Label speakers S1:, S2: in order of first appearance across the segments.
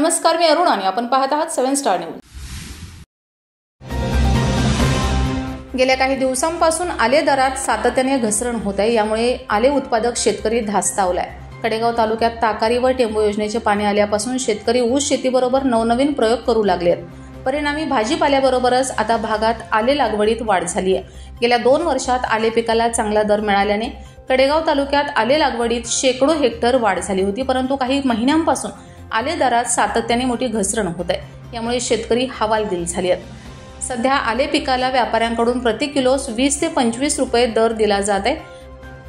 S1: नमस्कार, मी अरुण आणि आपण पाहत आहात 7 स्टार न्यूज। गेल्या काही दिवसांपासून आले दरात सातत्याने घसरण होत आहे। यामुळे आले उत्पादक शेतकरी धास्तावलाय। कडेगाव तालुक्यात ताकारी व टेंबू योजनेचे पाणी आल्यापासून शेतकरी ऊस शेतीबरोबर नवनवीन प्रयोग करू लागले आहेत। परिणामी भाजीपाल्याबरोबरच आता भागात आले लागवडीत वाढ झाली आहे। गेल्या 2 वर्षात आले पिकाला चांगला दर मिळाल्याने कडेगाव तालुक्यात आले लागवडीत शेकडो हेक्टर वाढ झाली होती, परंतु काही महिन्यांपासून आले दरात सातत्याने मोठी घसरण होत आहे। यामुळे शेतकरी हवालदिल झाले आहेत। सध्या आले पिकाला व्यापाऱ्यांकडून प्रति किलोस 20 ते 25 रुपये दर दिला जात आहे।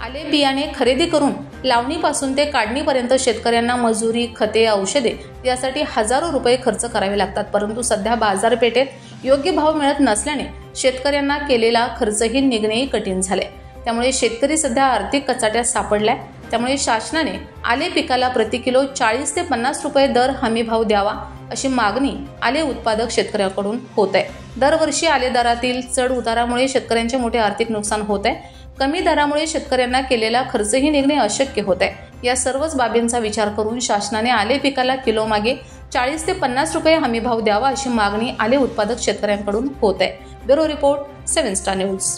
S1: आले बियाणे खरेदी करून लावणीपासून ते काढणीपर्यंत शेतकऱ्यांना मजुरी, खते, औषधे यासाठी हजारो रुपये खर्च करावे लागतात, परंतु सध्या बाजारपेठेत योग्य भाव मिळत नसल्याने शेतकऱ्यांना केलेला खर्चही निघणेही कठीण झाले। त्यामुळे शेतकरी सध्या आर्थिक कचाट्यात सापडलाय। त्यामुळे शासनाने आले पिकाला प्रति किलो 40 ते 50 रुपये दर हमी भाव द्यावा अशी मागणी आले उत्पादक शेतकऱ्यांकडून होत आहे। दरवर्षी आले दरातील चढ उतारामुळे शेतकऱ्यांचे मोठे आर्थिक नुकसान होत आहे। कमी दरामुळे शेतकऱ्यांना केलेला खर्चही निघणे अशक्य होत आहे। या सर्वच बाबींचा विचार करून शासनाने आले पिकाला किलो मागे 40 ते 50 रुपये हमी भाव द्यावा अशी मागणी आले उत्पादक शेतकऱ्यांकडून होत आहे। Bureau report 7 star news.